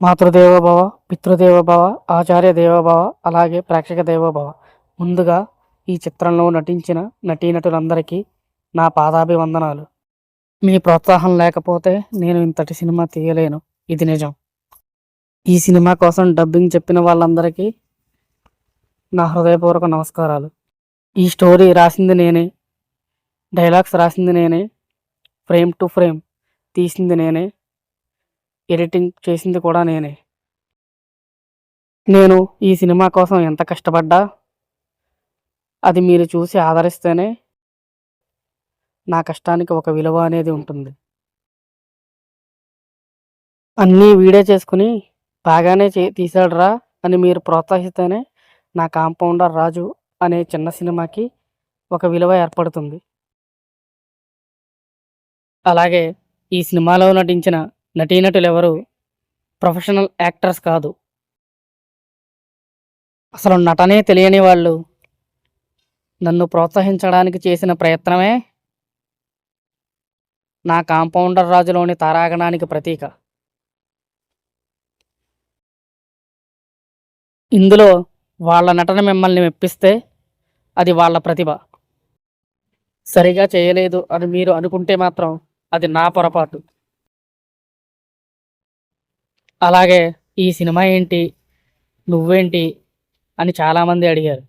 మాతృదేవోభవ, పితృదేవోభవ, ఆచార్య దేవోభవ, అలాగే ప్రేక్షక దేవోభవ. ముందుగా ఈ చిత్రంలో నటించిన నటీనటులందరికీ నా పాదాభివందనాలు. మీ ప్రోత్సాహం లేకపోతే నేను ఇంతటి సినిమా తీయలేను, ఇది నిజం. ఈ సినిమా కోసం డబ్బింగ్ చెప్పిన వాళ్ళందరికీ నా హృదయపూర్వక నమస్కారాలు. ఈ స్టోరీ రాసింది నేనే, డైలాగ్స్ రాసింది నేనే, ఫ్రేమ్ టు ఫ్రేమ్ తీసింది నేనే, ఎడిటింగ్ చేసింది కూడా నేనే. నేను ఈ సినిమా కోసం ఎంత కష్టపడ్డా అది మీరు చూసి ఆదరిస్తేనే నా కష్టానికి ఒక విలువ అనేది ఉంటుంది. అన్నీ వీడే చేసుకుని బాగానే తీసాడురా అని మీరు ప్రోత్సహిస్తేనే నా కాంపౌండర్ రాజు అనే చిన్న సినిమాకి ఒక విలువ ఏర్పడుతుంది. అలాగే ఈ సినిమాలో నటించిన నటీనటులు ఎవరు ప్రొఫెషనల్ యాక్టర్స్ కాదు, అసలు నటనే తెలియని వాళ్ళు నన్ను ప్రోత్సహించడానికి చేసిన ప్రయత్నమే నా కాంపౌండర్ రాజులోని తారాగణానికి ప్రతీక. ఇందులో వాళ్ళ నటన మిమ్మల్ని మెప్పిస్తే అది వాళ్ళ ప్రతిభ. సరిగా చేయలేదు అని మీరు అనుకుంటే మాత్రం అది నా పొరపాటు. అలాగే ఈ సినిమా ఏంటి, నువ్వేంటి అని చాలామంది అడిగారు.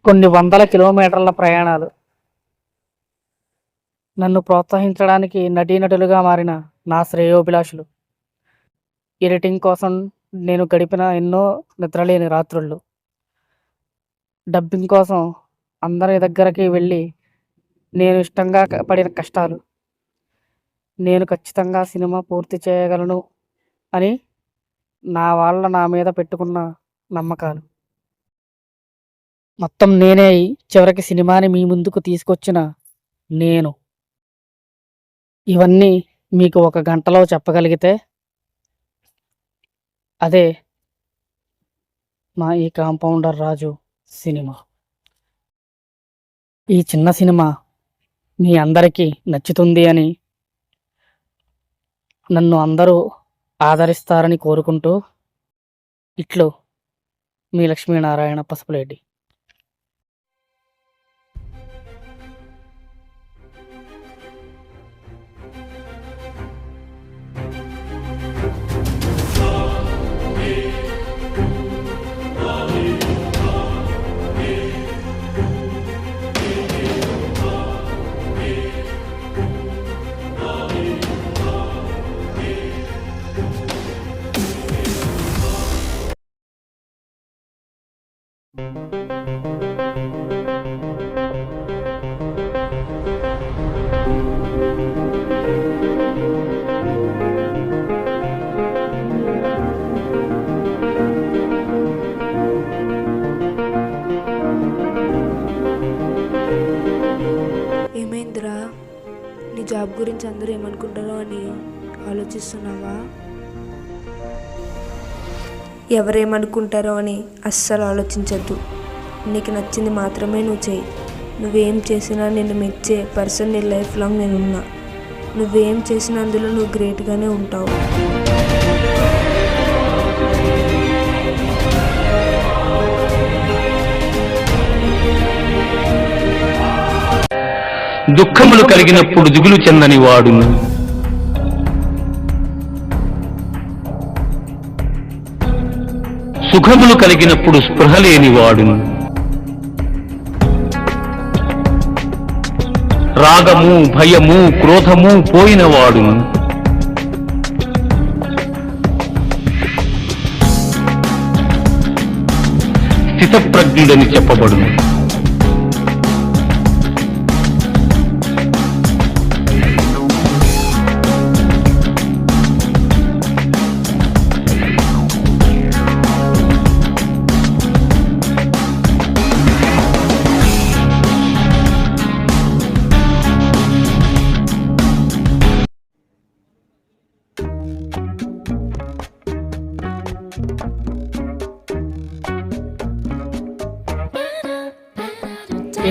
కొన్ని వందల కిలోమీటర్ల ప్రయాణాలు, నన్ను ప్రోత్సహించడానికి నటీనటులుగా మారిన నా శ్రేయోభిలాషులు, ఎడిటింగ్ కోసం నేను గడిపిన ఎన్నో నిద్రలేని రాత్రుళ్ళు, డబ్బింగ్ కోసం అందరి దగ్గరికి వెళ్ళి నేను ఇష్టంగా పడిన కష్టాలు, నేను ఖచ్చితంగా సినిమా పూర్తి చేయగలను అని నా వాళ్ళ నా మీద పెట్టుకున్న నమ్మకాలు, మొత్తం నేనే చివరికి సినిమాని మీ ముందుకు తీసుకొచ్చిన నేను, ఇవన్నీ మీకు ఒక గంటలో చెప్పగలిగితే అదే మా ఈ కాంపౌండర్ రాజు సినిమా. ఈ చిన్న సినిమా మీ అందరికీ నచ్చుతుంది అని, నన్ను అందరూ ఆదరిస్తారని కోరుకుంటూ ఇట్లు మీ లక్ష్మీనారాయణ పసుపులేటి. ఏమైందిరా, నీ జాబ్ గురించి అందరూ ఏమనుకుంటారో అని ఆలోచిస్తున్నావా? ఎవరేమనుకుంటారో అని అస్సలు ఆలోచించద్దు. నీకు నచ్చింది మాత్రమే నువ్వు చేయి. నువ్వేం చేసినా నిన్ను మెచ్చే పర్సన్ నీ లైఫ్ లాంగ్ నేనున్నా. నువ్వేం చేసినా అందులో నువ్వు గ్రేట్గానే ఉంటావు. దుఃఖములు కలిగినప్పుడు దిగులు చెందని వాడును, సుఖములు కలిగినప్పుడు స్పృహ లేని వాడును, రాగము భయము క్రోధము పోయిన వాడును, స్థితప్రజ్ఞుడని చెప్పబడును.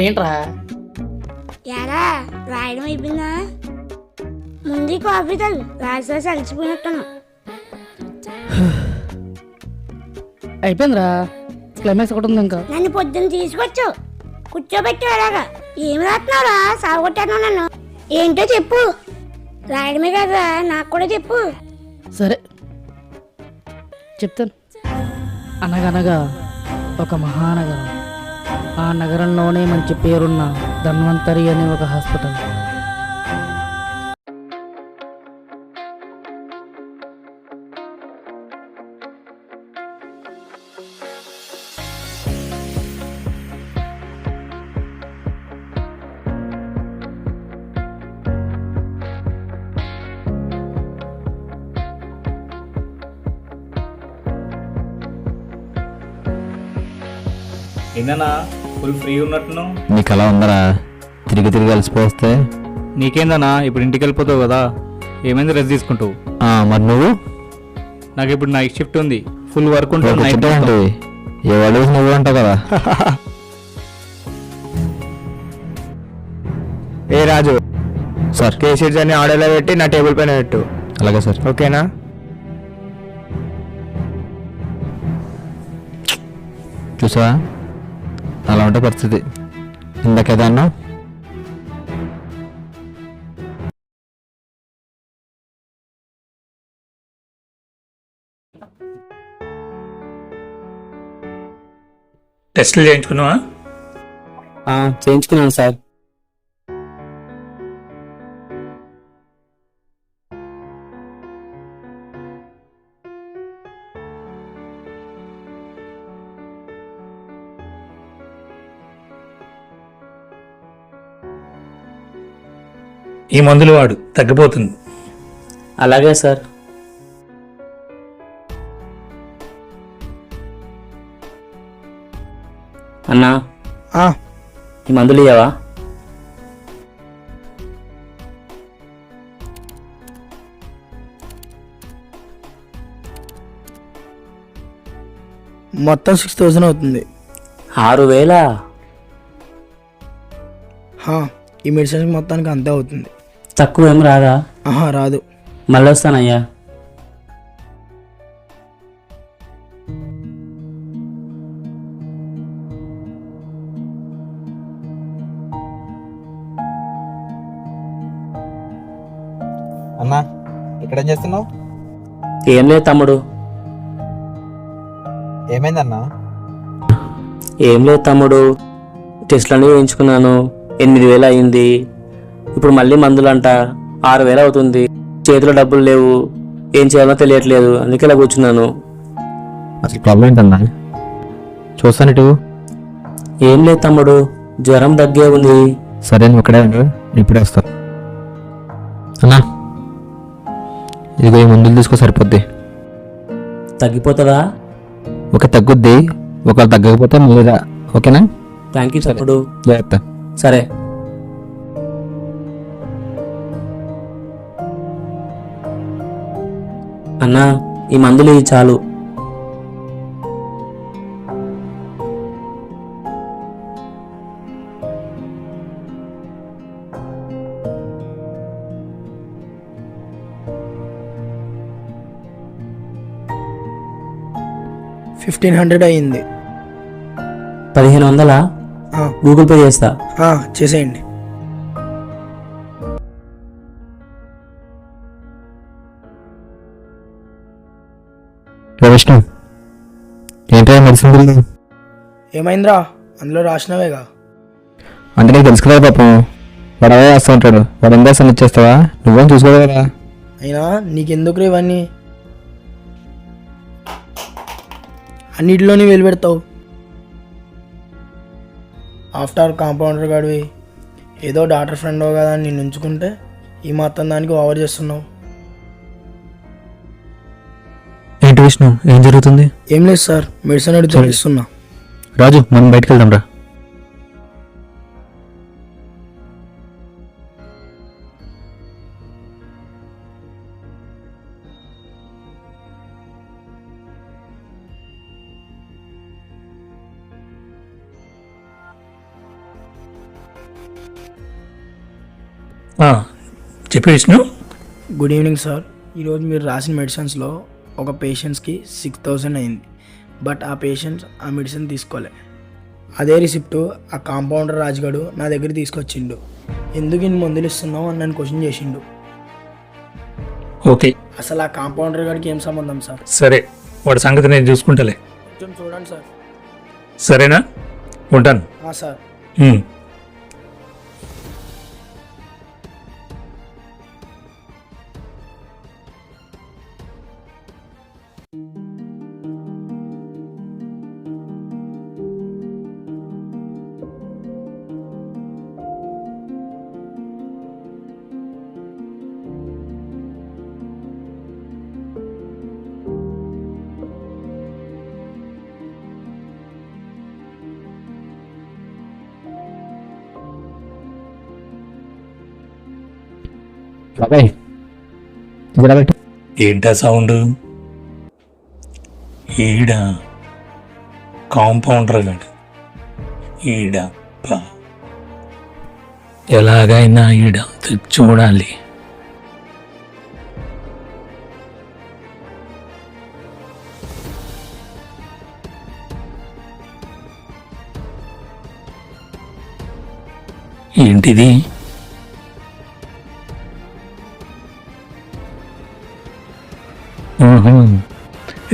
ఏంట్రా? యారా రాయడం అయిపోయిందా? ముందు కాఫీ తాగు, రాసి అలసిపోయినట్టున్నా. అయిపోయిందిరా, క్లైమాక్స్ ఒకటి ఉంది ఇంకా. నన్ను పొద్దున్న తీసుకొచ్చు కూర్చోబెట్టు. అలాగా ఏమి రాస్తున్నావురా? సాగొట్టాను నన్ను. ఏంటో చెప్పు. రాయడమే కదా, నాకు కూడా చెప్పు. సరే చెప్తాను. అనగనగా ఒక మహానగరం. ఆ నగరంలోనే మంచి పేరున్న ధన్వంతరి అనే ఒక హాస్పిటల్. ఏందన్నా ఫుల్ ఫ్రీ ఉన్నట్టున్నావు? నీకు అలా ఉందరా, తిరిగి తిరిగి అలసిపోస్తే. నీకేందన్నా ఇప్పుడు ఇంటికి వెళ్ళిపోతావు కదా, ఏమైంది రెస్ట్ తీసుకుంటావు? మరి నువ్వు? నాకు ఇప్పుడు నైట్ షిఫ్ట్ ఉంది, ఫుల్ వర్క్ ఉంటుంది నైట్ మొత్తం. ఏ వాళ్ళు నువ్వు అంటావు కదా. ఏ రాజు సార్, కేసీఆర్ అని ఆర్డర్లో పెట్టి నా టేబుల్ పైన పెట్టు. అలాగే సార్. ఓకేనా? చూసావా, అలా ఉంటే పరిస్థితి. ఇందాకేదా అన్నా? టెస్టులు చేయించుకున్నావా? చేయించుకున్నాను సార్. ఈ మందులు వాడు, తగ్గిపోతుంది. అలాగే సార్. అన్నా, ఈ మందులు ఇయ్యవా? మొత్తం 6,000 అవుతుంది. 6,000? ఈ మెడిసిన్స్ మొత్తానికి అంతే అవుతుంది. తక్కువ ఏం రాదా? రాదు. మళ్ళీ వస్తానయ్యా. అన్నా, ఇక్కడ ఏం చేస్తున్నావు? ఏం లేదు తమ్ముడు. ఏమైందన్నా? ఏం లేదు తమ్ముడు, టెస్ట్లన్నీ వేయించుకున్నాను, 8,000 అయింది. ఇప్పుడు మళ్ళీ మందులంట 6,000 అవుతుంది. చేతిలో డబ్బులు లేవు, ఏం చేయాలో తెలియట్లేదు, అందుకే ఇలా కూర్చున్నాను. అసలు ప్రాబ్లం ఏంటన్నా? చూస్తాను ఇటు. ఏం లేదు తమ్ముడు, జ్వరం దగ్గే ఉంది. సరే, నువ్వు ఇక్కడే ఉండు, ఇప్పుడే వస్తా. అన్నా, ఇదిగో ఈ మందులు తీసుకో, సరిపోద్ది. తగ్గిపోతుందా? ఓకే, తగ్గుద్ది. ఒకవేళ తగ్గకపోతే ముందుగా. ఓకేనా? థ్యాంక్ యూ తమ్ముడు. జాగ్రత్త. సరే. అన్నా, ఈ మందులు ఇవి చాలు. $1,500 అయ్యింది. 1,500? గూగుల్ పే చేస్తా. చేసేయండి. విష్ణు, ఏంటో మెడిసిన్ బిల్? ఏమైందిరా? అందులో రాసినవేగా. అంటే నీకు తెలుసు కదా పాపం, వాడు అవే వేస్తూ ఉంటాడు. వాడు ఎంత వేస్తాను ఇచ్చేస్తావా? నువ్వేం చూసుకోవాలి కదా. అయినా నీకెందుకు ఇవన్నీ? అన్నిటిలోని వెళ్ళి పెడతావు. ఆఫ్టర్ కాంపౌండర్ గాడివి, ఏదో డాక్టర్ ఫ్రెండ్ కదా అని నిన్ను ఉంచుకుంటే ఈ మాత్రం దానికి ఓవర్ చేస్తున్నావు. ఏంటి విష్ణు, ఏం జరుగుతుంది? ఏం లేదు సార్, మెడిసిన్ అడిగితే ఇస్తున్నా. రాజు, మనం బయటకు వెళ్దాం రా. చెప్పు విష్ణు. Good evening sir. ఈరోజు మీరు రాసిన మెడిసిన్స్లో ఒక పేషెంట్స్కి 6,000 అయింది. బట్ ఆ పేషెంట్స్ ఆ మెడిసిన్ తీసుకోలే. అదే రిసిప్ట్ ఆ కాంపౌండర్ రాజుగాడు నా దగ్గర తీసుకొచ్చిండు. ఎందుకు ఇన్ని మందులు ఇస్తున్నావు అని నన్ను క్వశ్చన్ చేసిండు. ఓకే, అసలు ఆ కాంపౌండర్ గారికి ఏం సంబంధం సార్? సరే, వాడి సంగతి నేను చూసుకుంటాలే. కొంచెం చూడండి సార్. సరేనా, ఉంటాను. సార్. బాబాయ్ ఇది రాబెట్టు. ఏంటా సౌండ్? ఈడ కాంపౌండర్ గాడు. ఈడ ఎలాగైనా ఈడ చూడాలి. ఏంటిది?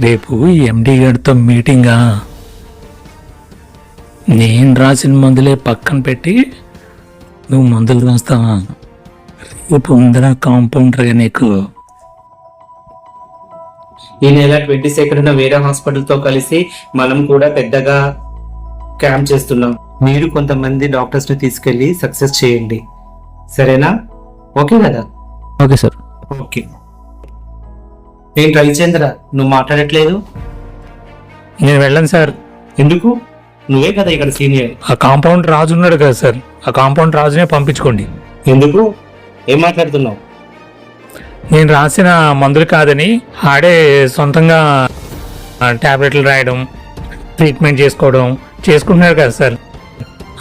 రేపు ఎండి గారితో మీటింగా? నేను రాసిన మందులే పక్కన పెట్టి నువ్వు మందులు రాస్తావా? రేపు ఉందరా కాంపౌండర్గా నీకు. ఈ నెల 22న వేరే హాస్పిటల్తో కలిసి మనం కూడా పెద్దగా క్యాంప్ చేస్తున్నాం. మీరు కొంతమంది డాక్టర్స్ ని తీసుకెళ్లి సక్సెస్ చేయండి, సరేనా? ఓకే కదా? Okay sir. ఓకే. ఏంటి రవిచంద్ర, నువ్వు మాట్లాడట్లేదు? నేను వెళ్ళను సార్. ఎందుకు? నువ్వే కదా ఇక్కడ సీనియర్. ఆ కాంపౌండ్ రాజు ఉన్నాడు కదా సార్, ఆ కాంపౌండ్ రాజునే పంపించుకోండి. ఎందుకు? ఏం మాట్లాడుతున్నావు? నేను రాసిన మందులు కాదని ఆడే సొంతంగా ట్యాబ్లెట్లు రాయడం, ట్రీట్మెంట్ చేసుకుంటున్నారు కదా సార్.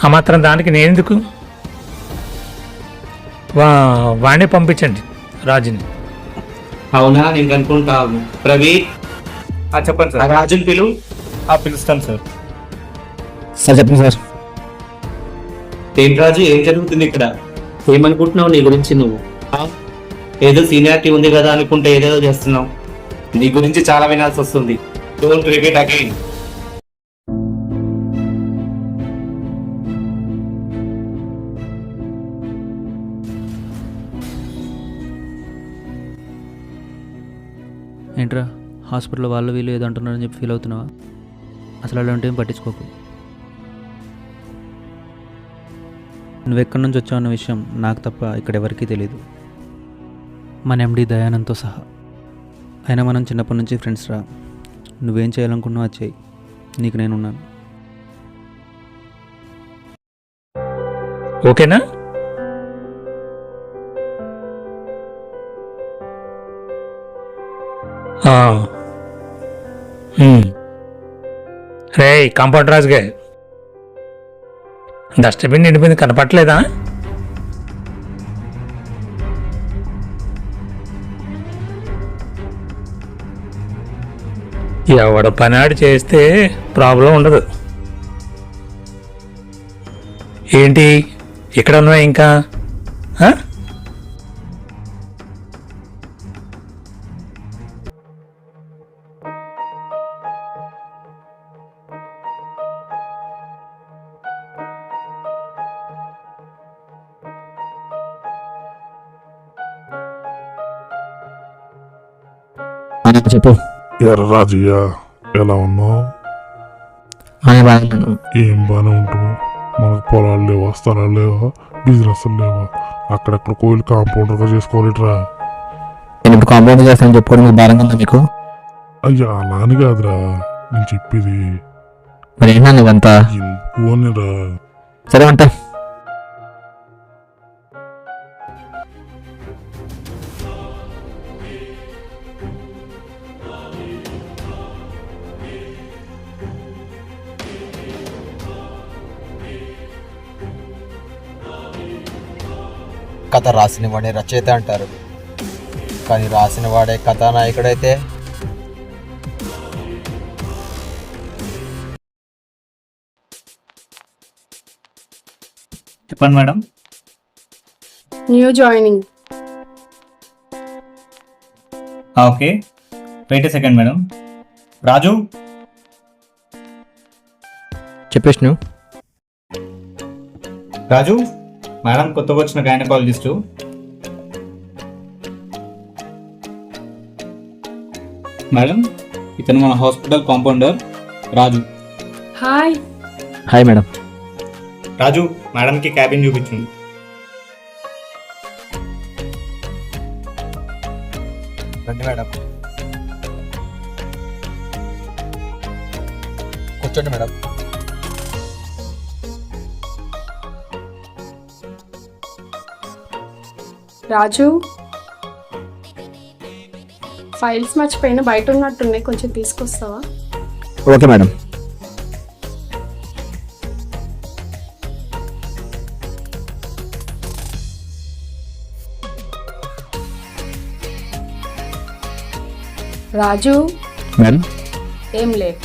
ఆ మాత్రం దానికి నేను ఎందుకు? వాడినే పంపించండి, రాజుని. అవునా? నేను అనుకుంటాను. ప్రవీణ్, చెప్పండి ఆ రాజుని పిలువు. పిలుస్తాను సార్. సార్ చెప్పండి సార్. ఏంటి రాజు, ఏం జరుగుతుంది ఇక్కడ? ఏమనుకుంటున్నావు నీ గురించి నువ్వు? ఏదో సీనియారిటీ ఉంది కదా అనుకుంటే ఏదేదో చేస్తున్నావు. నీ గురించి చాలా వినాల్సి వస్తుంది. Don't repeat again. ఏంట్రా హాస్పిటల్లో వాళ్ళు వీళ్ళు ఏదో అంటున్నారని చెప్పి ఫీల్ అవుతున్నావా? అసలు అలాంటి ఏం పట్టించుకోకు. నువ్వు ఎక్కడి నుంచి వచ్చావు అన్న విషయం నాకు తప్ప ఇక్కడ ఎవరికీ తెలియదు, మన ఎండి దయానంద్తో సహా. అయినా మనం చిన్నప్పటి నుంచి ఫ్రెండ్స్ రా. నువ్వేం చేయాలనుకున్నావు అది చేయి, నీకు నేనున్నాను. ఓకేనా? రే కాంపౌండ్ రాజుగా, డస్ట్బిన్ నిండిపోయింది, కనపట్లేదా? ఎవడ పనాడు చేస్తే ప్రాబ్లం ఉండదు. ఏంటి ఇక్కడ ఉన్నా ఇంకా? చెప్పు. ఎర్ర రాజయ్య, ఎలా ఉన్నావు? ఏం బాగానే ఉంటావు. మనకు పొలాలు లేవా, స్థలాలు లేవా, బిజినెస్ లేవా? అక్కడెక్కడ కోయిలు కాంపౌండర్గా చేసుకోవాలిట్రా. నేను ఇప్పుడు కాంపౌండర్ చేస్తానని చెప్పుకోవడం మీకు భారంగా ఉందా మీకు? అయ్యా అలా అని కాదురా నేను చెప్పేది. మరి ఏంటన్నా ఇవంతా? పోనీరా. సరే అంట. కథ రాసిన వాడే రచయిత అంటారు, కానీ రాసిన వాడే కథానాయకుడైతే చెప్పండి madam. New joining. Okay, wait second madam. Raju, చెప్పేసి రాజు మేడం కొత్తగా వచ్చిన గైనకాలజిస్టు. మేడం, ఇతను మన hospital compounder Raju. Hi. Hi madam. Raju, మేడంకి క్యాబిన్ చూపించండి. రండి మేడం, కూర్చోండి మేడం. రాజు, ఫైల్స్ మర్చిపోయిన బయట ఉన్నట్టున్నాయి, కొంచెం తీసుకొస్తావా? Okay madam. రాజు. మేడం. ఏం లేదు.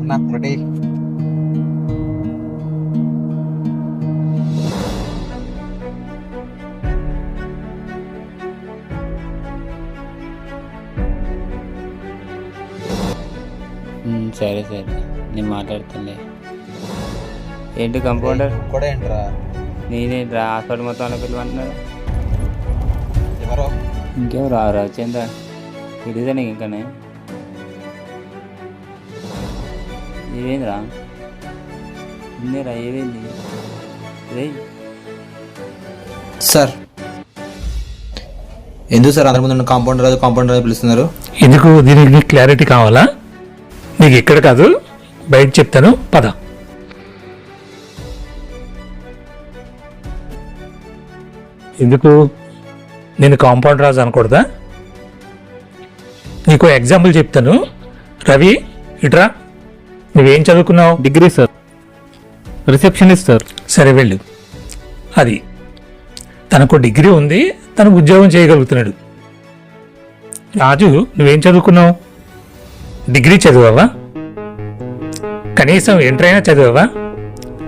నాకు రెడీ. సరే సరే, నేను మాట్లాడుతుండే. ఏంటి కంపౌండర్ కూడా ఏంట్రా? నేనేంట్రా హాస్పిటల్ మొత్తం పిల్లమంటున్నారు. ఎవరో ఇంకెవరు రారా చంద్ర తెలియదా నీకు ఇంకానే? ఏమైందిరా? ఇన్నేరా ఏమైంది? రే సార్, ఎందుకు సార్ అందరి ముందు కాంపౌండర్ పిలుస్తున్నారు? ఎందుకు దీనికి నీకు క్లారిటీ కావాలా? నీకు ఇక్కడ కాదు, బయట చెప్తాను, పద. ఎందుకు నేను కాంపౌండ్ రాజు అనకూడదా? నీకు ఎగ్జాంపుల్ చెప్తాను. రవి, ఇట్రా. నువ్వేం చదువుకున్నావు? Degree sir, receptionist sir. సరే వెళ్ళు. అది తనకు డిగ్రీ ఉంది, తనకు ఉద్యోగం చేయగలుగుతున్నాడు. రాజు, నువ్వేం చదువుకున్నావు? డిగ్రీ చదివావా? కనీసం ఇంటర్ అయినా చదివావా?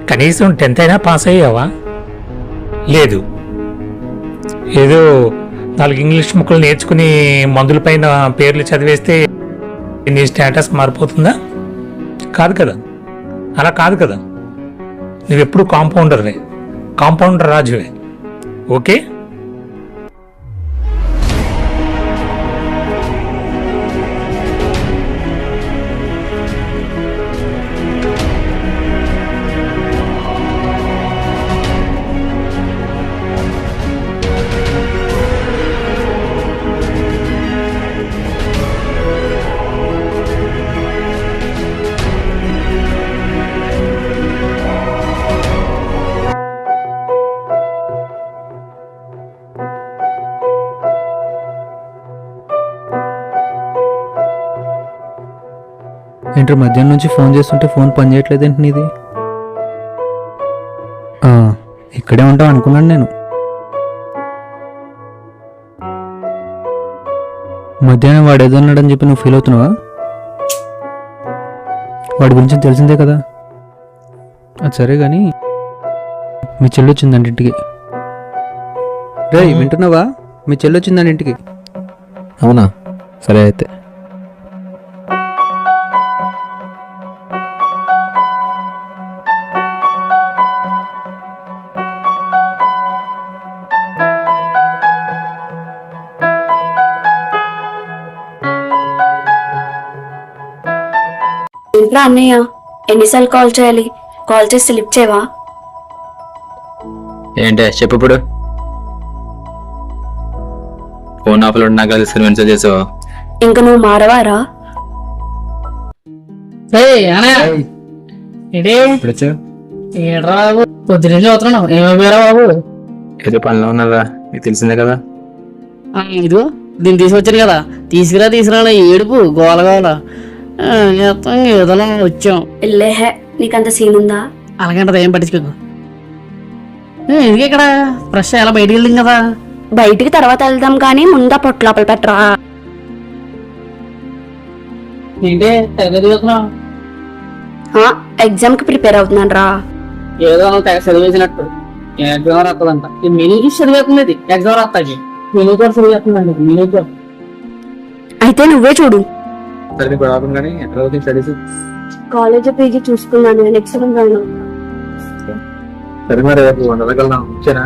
కనీసం 10th అయినా పాస్ అయ్యావా? లేదు. ఏదో 4 ఇంగ్లీష్ ముక్కలు నేర్చుకుని మందుల పైన పేర్లు చదివేస్తే నీ స్టేటస్ మారిపోతుందా? కాదు కదా, అలా కాదు కదా. నువ్వెప్పుడు కాంపౌండర్వే, కాంపౌండర్ రాజువే. ఓకే? ఏంటి మధ్యాహ్నం నుంచి ఫోన్ చేస్తుంటే ఫోన్ పని చేయట్లేదు ఏంటి నీది? ఇక్కడే ఉంటావు అనుకున్నాను నేను. మధ్యాహ్నం వాడు ఏదో అన్నాడని చెప్పి నువ్వు ఫీల్ అవుతున్నావా? వాడి గురించి తెలిసిందే కదా. అది సరే కానీ మీ చెల్లి వచ్చిందండి ఇంటికి. రే వింటున్నావా? మీ చెల్లి వచ్చిందండి ఇంటికి. అవునా? సరే అయితే. ఇంట్లో అన్నయ్య, ఎన్నిసార్లు కాల్ చేయాలి? కాల్ చేసి లిఫ్ట్ చేయవా? ఏంటే చెప్పు ఇప్పుడు. ఫోన్ ఆఫ్లో నాకు తీసుకుని మెసేజ్ చేసావా? ఇంకా నువ్వు మారవారా? ఏంటి ఇప్పుడు వచ్చావు ఏడ్రా బాబు పొద్దున చదువుతున్నావు ఏమైపోయారా బాబు? ఏదో పనిలో ఉన్నదా నీకు తెలిసిందే కదా. ఇదిగో దీన్ని తీసుకొచ్చాను కదా, తీసుకురా ఏడుపు గోల గోల ఏదో వచ్చాం. వెళ్ళేహే నీకంత సీన్ ఉందా? అలాగంటది ఏం పట్టించుకోకు. ఎందుకు ఇక్కడ ఫ్రెష్ ఎలా బయటికి వెళ్ళింది కదా. బయటికి తర్వాత వెళ్దాం కానీ ముందా పొట్టు లోపల పెట్టరా. ఏంటి తెగ చదువుతున్నావు? ఎగ్జామ్ కి ప్రిపేర్ అవుతున్నాను రా. ఏదో తెగ చదివేసినట్టు ఎగ్జామ్ రాస్తుందంట. ఇది మినీకి చదివేస్తుంది, ఇది ఎగ్జామ్ రాస్తాకి మినీ కూడా చదివేస్తుందండి. మినీ కూడా అయితే నువ్వే చూడు. సరే నీకు రాకుండా కానీ ఎక్కడ అవుతుంది స్టడీస్? కాలేజ్ పీజీ చూసుకున్నాను, నెక్స్ట్ మంత్. సరే మరి రేపు వండగలను వచ్చానా?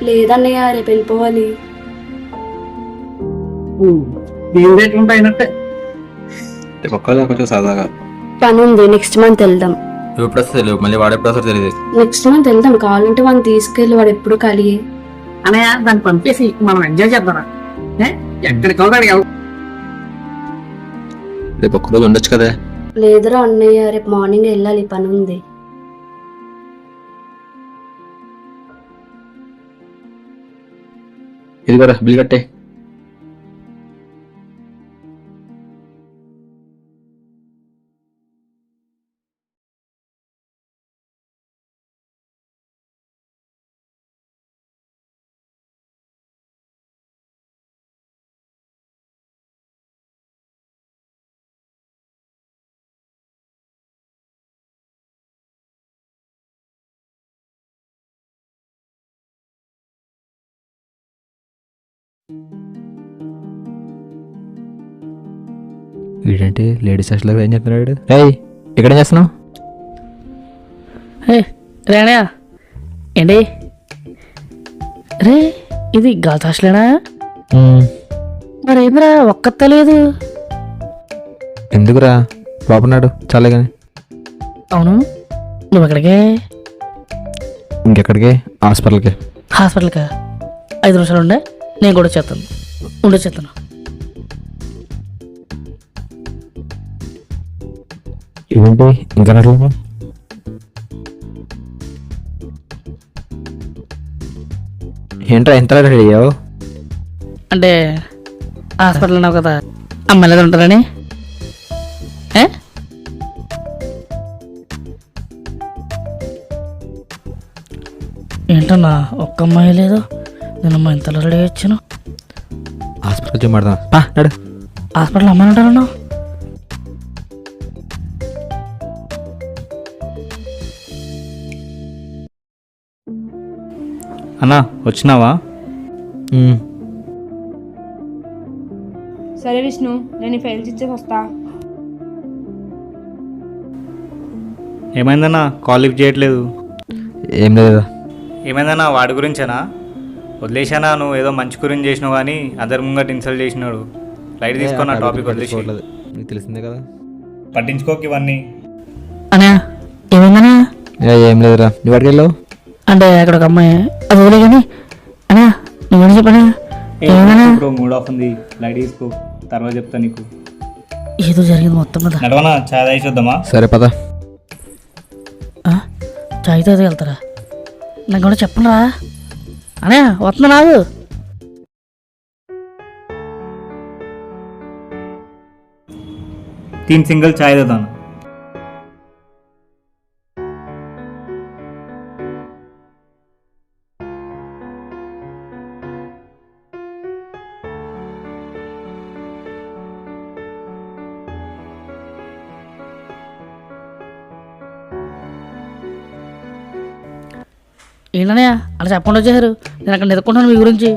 లేదన్నయ్య రేపు వెళ్ళిపోవాలి. అయినట్టే రేపు ఒక్కదా కొంచెం సరదాగా పని ఉంది, నెక్స్ట్ మంత్ వెళ్దాం. ఎప్పుడు వస్తుంది తెలియదు, మళ్ళీ వాడెప్పుడు వస్తారు తెలియదు. నెక్స్ట్ మంత్ వెళ్దాం, కావాలంటే వాడిని తీసుకెళ్ళి, వాడు ఎప్పుడు ఖాళీ. అనే దాన్ని పంపేసి మనం ఎంజాయ్ చేద్దాం. ఎక్కడికి రేపు ఒక్కరోజు ఉండొచ్చు కదా. లేదురా అన్నయ్య, రేపు మార్నింగ్ వెళ్ళాలి, పని ఉంది. ఇది కూడా బిల్ కట్టే. వీడంటే లేడీస్ హాస్టల్లో ఏం చెప్తున్నాడు? ఏయ్ ఇక్కడ చేస్తున్నావు? రేణయా ఏంటి రే, ఇది గర్ల్స్ హాస్టలేనా? మరి ఏంద్రా ఒక్కత లేదు? ఎందుకురా బాబున్నాడు చాలే కానీ. అవును, నువ్వు ఎక్కడికే? ఇంకెక్కడికి? హాస్పిటల్కి. హాస్పిటల్కా? 5 నిమిషాలు ఉండే, నేను కూడా వచ్చేస్తాను. ఇదేంటి ఇంకా నట్లేదు? ఏంట్రా ఎంత రెడీ అయ్యావు? అంటే హాస్పిటల్ ఉన్నావు కదా, అమ్మాయిలేదు ఉంటారని. ఏంటన్నా ఒక్క అమ్మాయి లేదు? నేనమ్మా ఇంతలో రెడీ వచ్చాను. హాస్పిటల్ చూడదాం నడు. హాస్పిటల్ అమ్మాయి ఉంటారన్నా? అన్నా వచ్చినావా? సరే విష్ణు, నేను ఈ ఫైల్స్ ఇచ్చేసి వస్తా. ఏమైందన్నా కాల్ లిఫ్ట్ చేయట్లేదు? ఏం లేదు. ఏమైందన్నా వాడి గురించేనా? వదిలేసానా? నువ్వు ఏదో మంచి గురించి చేసినావు కానీ అందరి ముంగట ఇన్సల్ట్ చేసినాడు. లైట్ తీసుకున్నా టాపిక్ వదిలేసి. నీకు తెలిసిందే కదా, పట్టించుకోక ఇవన్నీ. అనే ఏమైందనే? ఏం లేదురా. నువ్వు వాడికి వెళ్ళావు అంటే అక్కడ ఒక అమ్మాయి, అది వదిలే కానీ అనే నువ్వు చెప్పనా? ఇప్పుడు మూడ్ ఆఫ్ ఉంది, లైట్ తీసుకో, తర్వాత చెప్తా నీకు. ఏదో జరిగింది మొత్తం మీద. నడవనా చాయ్ తాగి చూద్దామా? సరే పద. చాయ్ తాగి వెళ్తారా? నాకు కూడా చెప్పరా అనే, వస్తున్నా నాకు. तीन सिंगल चाय देता ना. ఏంటనే అలా చెప్పకుండా వచ్చేసారు? నేను అక్కడ ఎదుర్కొంటాను మీ గురించి.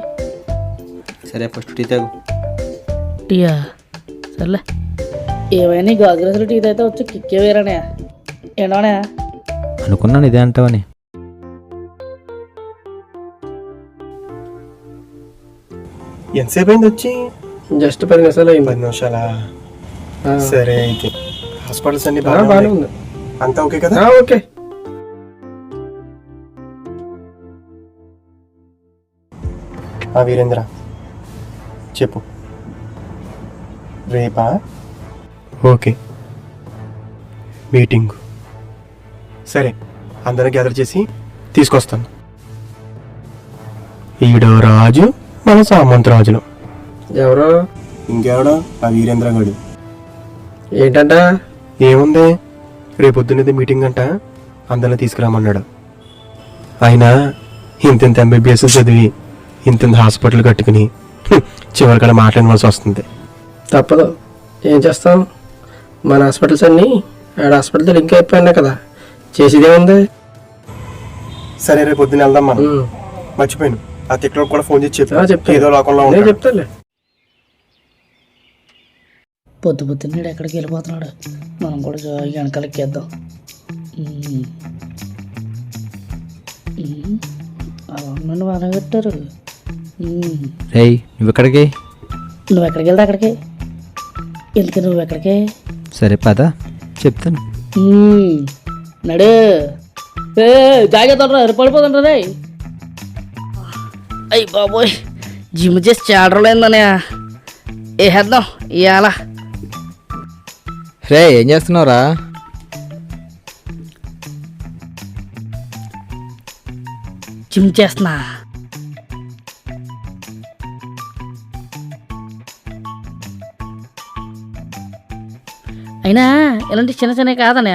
సరే ఫస్ట్ టీ తాగు. టీయా? సర్లే. ఏమైనా గాజు గ్లాసులు టీ అయితే వచ్చి కిక్కే వేరనే. ఏంటనే అనుకున్నాను ఇదే అంటావని. ఎంతసేపు అయింది వచ్చి? జస్ట్ 10 నిమిషాలు అయింది. 10 నిమిషాలా? సరే అయితే హాస్పిటల్స్ అన్ని బాగానే ఉంది, అంతా ఓకే కదా? ఓకే. వీరేంద్ర చెప్పు. రేపా? Okay, meeting. సరే, అందరూ గ్యాదర్ చేసి తీసుకొస్తాను. ఈడో రాజు, మన సామంతరాజులు. ఎవరు? ఇంకెవడో ఆ వీరేంద్ర గడు. ఏంటంట? ఏముంది, రేపొద్దునేది మీటింగ్ అంట, అందరిని తీసుకురామన్నాడు. ఆయన ఇంతింత ఎంబీబీఎస్ చదివి ఇంతింత హాస్పిటల్ కట్టుకుని చివరికడ మాట్లాడవలసి వస్తుంది. తప్పదు, ఏం చేస్తాం? మన హాస్పిటల్స్ అన్నీ ఆడ హాస్పిటల్తో లింక్ అయిపోయినా కదా, చేసేదేముంది? సరే, రేపు పొద్దున్న వెళ్దాం మనం. మర్చిపోయాను, ఆ తిక్కలో కూడా ఫోన్ చేసి చెప్పు, ఏదో లోకంలో నేను చెప్తాలే. పొద్దు పొద్దున్నాడు ఎక్కడికి వెళ్ళిపోతున్నాడు, మనం కూడా జాయిగా వెనకాలెక్కేద్దాం. నన్ను బాగా పెట్టారు. రేయ్ నువ్వు ఎక్కడికి? నువ్వు ఎక్కడికి వెళ్తా అక్కడికి. ఎందుకు నువ్వు ఎక్కడికి? సరే పద చెప్తాను. నడు, జాగ్రత్త పడిపోతుంటారు రే. అయ్యి బాబోయ్, జిమ్ చేసి చాలా రోజులైందనే. వేసేద్దాం ఇవాళ. రే ఏం చేస్తున్నావురా? జిమ్ చేస్తున్నా. అయినా ఇలాంటి చిన్న చిన్నవి కాదనే,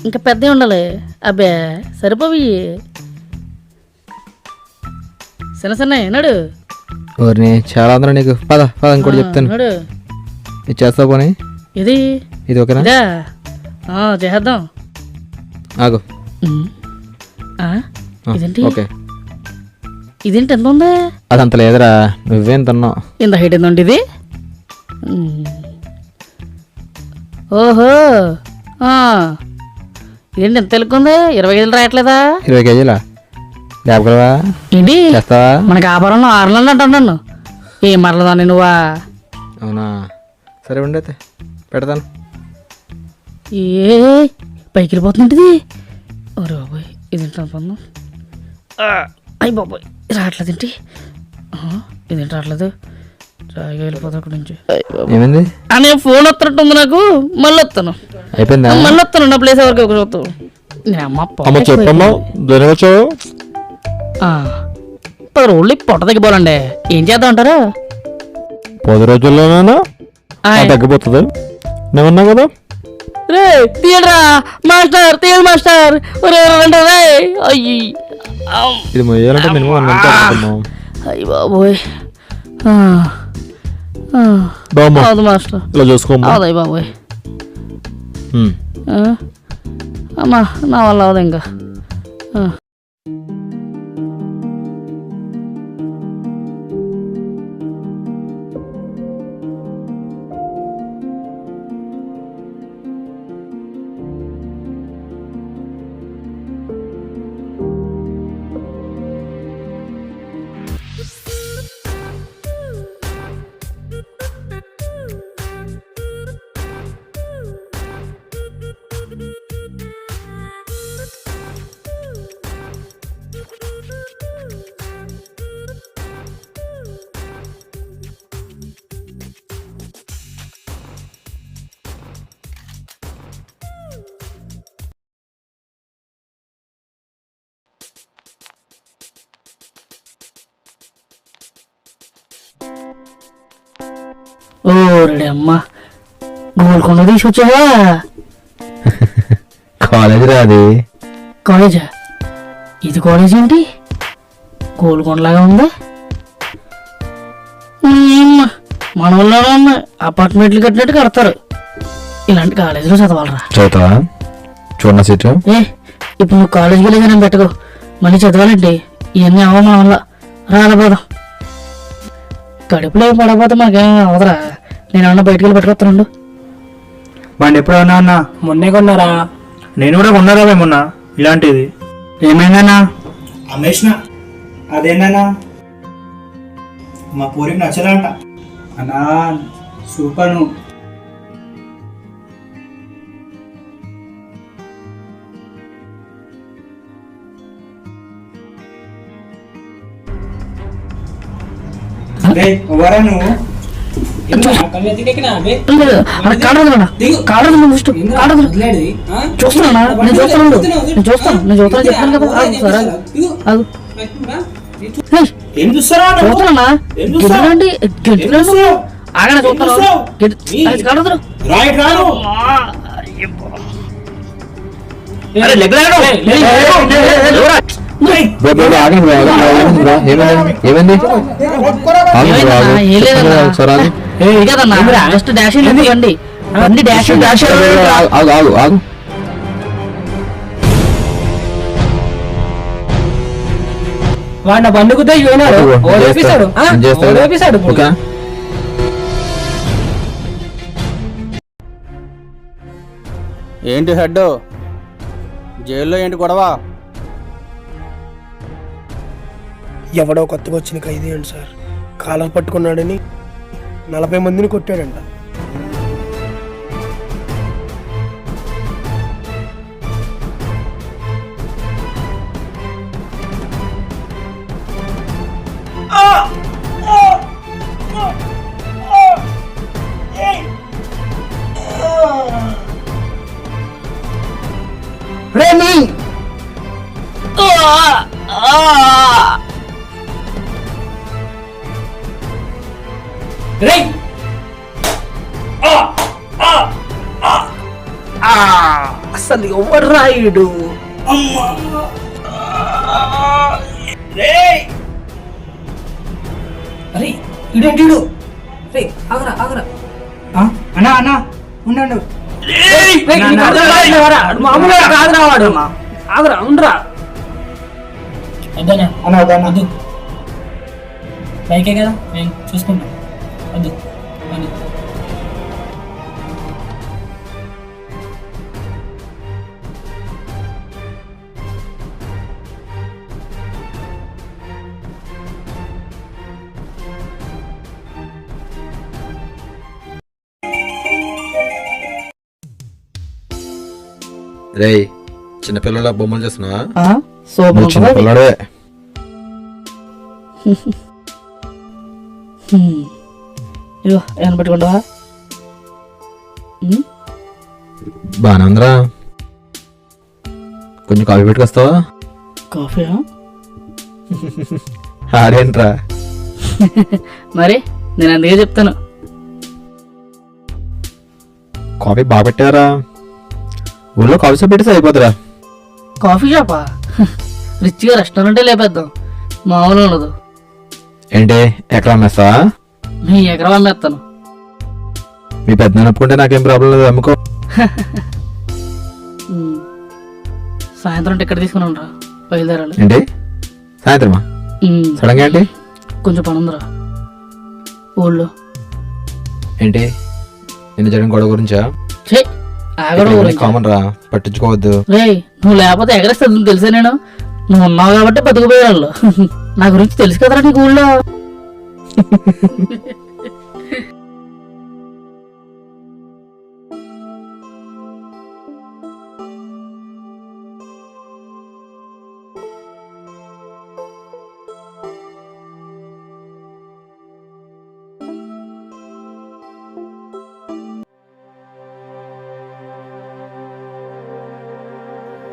ఇంకా పెద్దవి ఉండాలి. అబ్బే సరిపోవి, చిన్న చిన్న నడు. ఓర్ని చాలా అందరూ నీకు. పద పద ఇంకోటి చెప్తాను. నడు, ఇది చేస్తావు పోనీ. ఇది ఇది ఓకేనా? చేద్దాం. ఆగు. ఇదేంటి? ఓకే, ఇదేంటి ఎంత ఉంది? అదంత లేదురా, నువ్వేం తిన్నావు. ఇంత హైట్ ఎంత ఇది? ఓహో, ఇదేంటి ఎంత తెలుకుంది? 20 కేజీలు రాయట్లేదా? 20 కేజీలా? లేపగలవా? ఏంటి చేస్తావా? మనకి ఆభరణంలో 6 నెలలు అంటున్నాను. ఏం మరలదాన్ని నువ్వా? అవునా, సరే ఉండైతే పెడతాను. ఏ పైకి వెళ్ళిపోతుంటుంది. ఒరే బాబోయ్, ఇదేంటి అనుకున్నాం. అయ్యి బాబోయ్, రావట్లేదు ఏంటి? ఇదేంటి రావట్లేదు? రాయిగా వెళ్ళిపోతా అక్కడి నుంచి. ఏమైంది? అని ఫోన్ వస్తున్నట్టుంది నాకు. మళ్ళీ వస్తాను. అయిపోయిందా? మళ్ళీ వస్తాను, నా ప్లేస్ ఎవరికి ఒక చూస్తావు. చెప్పమ్మా, 10 రోజులు పొట్ట తగ్గిపోవాలండి. ఏం చేద్దాం అంటారు? 10 రోజుల్లోనైనా తగ్గిపోతుంది. నేనున్నా కదా. రే తీయడరా మాస్టర్, తీయడు మాస్టర్. అయ్యి ఇది మొయ్యాలంటే మినిమం 1 మంత్ అవుతున్నాం. అయ్యి బాబోయ్, అవును మాస్టర్, ఇలా చూసుకోమ్మా. అవుదయ్యి బాబోయ్. అమ్మా నా వల్ల అవదు ఇంకా. ఓరే అమ్మా, గోల్కొండ తీసుకొచ్చావా? కాలేజ్ రాది. కాలేజా? ఇది కాలేజ్ ఏంటి? గోల్కొండలాగా ఉంది. మన వాళ్ళ అపార్ట్మెంట్లు కట్టినట్టు కడతారు. ఇలాంటి కాలేజీలో చదవాలరా. చదువుతావా? చూడన్నా సీట్. ఇప్పుడు నువ్వు కాలేజీకి వెళ్ళి నేను పెట్టుకో, మళ్ళీ చదవాలండి. ఇవన్నీ అవ్వ మన వల్ల. రాలపోదాం. కడుపులో పడకపోతే మనకేం అవదరా. నేను అన్న బయటకు వెళ్ళి పెట్టుకొస్తాను. బండి ఎప్పుడన్నా అన్న? మొన్నే కొన్నారా? నేను కూడా కొన్నారా మొన్న ఇలాంటిది. ఏమైందన్నా? అమ్మేసిన. అదేందన్నా? మా పూరికి నచ్చదంట అన్నా. సూపర్. నువ్వు ఎవరా? నువ్వు చూస్తున్నా నేను చూస్తాను చెప్పాను కదా చూస్తున్నా ఆగన చూస్తాను జస్ట్ డాష్ బండి బండి డాష్ వాడిన బండి కుదే ఏంటి హెడ్ జైల్లో ఏంటి గొడవ? ఎవడో కొత్తగా వచ్చిన ఖైదీ అండి సార్, కాలర్ పట్టుకున్నాడని 40 మందిని కొట్టాడంట. అసలు ఎవరు రాయుడు అరే ఇడేంటిడు ఆగరా ఆగరా అన్నా అన్నా ఉండండు మామూలుగా కాదురా వాడు ఆగరా ఉండరా వద్దనా అన్న వద్దన్నా వద్దు బైకే కదా నేను చూసుకుంటా వద్దు అని రే చిన్నపిల్లల బొమ్మలు చేస్తున్నావా? చిన్నపిల్లడే ఏమన్నా పెట్టుకుంటావా? బాగా ఉందిరా, కొంచెం కాఫీ పెట్టుకొస్తావా? కాఫీ ఆడేంట్రా మరి నేను అందుకే చెప్తాను. కాఫీ బాగా పెట్టారా? ఊళ్ళో కాఫీ షాప్ పెట్టి అయిపోతురా. కాఫీ షాపా? రిచ్గా రెస్టారెంటే లేపేద్దాం, మామూలు ఉండదు. ఏంటి ఎక్కడ అమ్మేస్తా? మీ ఎకరం అమ్మేస్తాను. మీ పెద్ద ఒప్పుకుంటే నాకేం ప్రాబ్లం లేదు, అమ్ముకో. సాయంత్రం టికెట్ తీసుకుని ఉండరా, బయలుదేరాలి. ఏంటి సాయంత్రమా? సడన్ గా ఏంటి? కొంచెం పని ఉందిరా ఊళ్ళో. ఏంటి నిన్న జరిగిన గొడవ గురించా? కామన్ రా, పట్టించుకోవద్దు. రేయ్ నువ్వు లేకపోతే ఎగరేస్తుంది తెలుసా, నేను నువ్వు ఉన్నావు కాబట్టి బతుకుపోయేవాళ్ళు. నా గురించి తెలుసు కదరా నీకు ఊళ్ళో.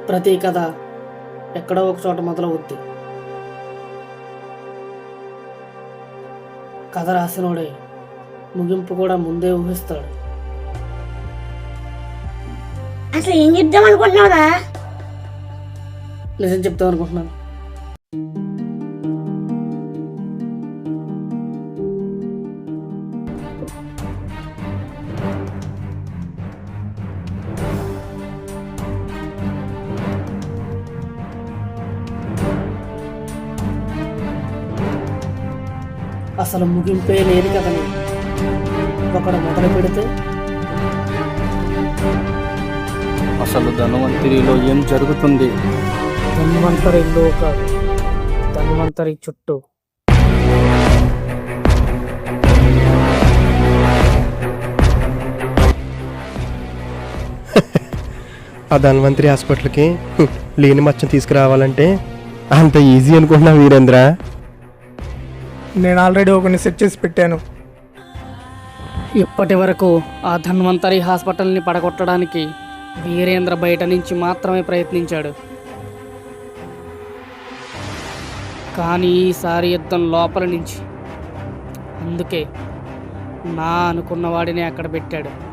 ప్రతి కథ ఎక్కడో ఒక చోట మొదలవుద్ది. కథ రాసినోడే ముగింపు కూడా ముందే ఊహిస్తాడు. అసలు ఏం చెప్దాం అనుకుంటున్నావురా? నిజం చెప్తాం అనుకుంటున్నాను. అసలు ముగింపే లేని కథని ఒకడు మొదలు పెడితే అసలు ధన్వంతరిలో ఏం జరుగుతుంది? ధన్వంతరిలో కాదు, ధన్వంతరి చుట్టూ. ఆ ధన్వంతరి హాస్పిటల్కి లేని మచ్చం తీసుకురావాలంటే అంత ఈజీ అనుకుంటున్నా వీరేంద్ర. నేను ఆల్రెడీ ఒకరిని సెట్ చేసి పెట్టాను. ఇప్పటి వరకు ఆ ధన్వంతరి హాస్పిటల్ని పడగొట్టడానికి వీరేంద్ర బయట నుంచి మాత్రమే ప్రయత్నించాడు. కానీ ఈసారి యుద్ధం లోపల నుంచి. అందుకే నా అనుకున్న వాడిని అక్కడ పెట్టాడు.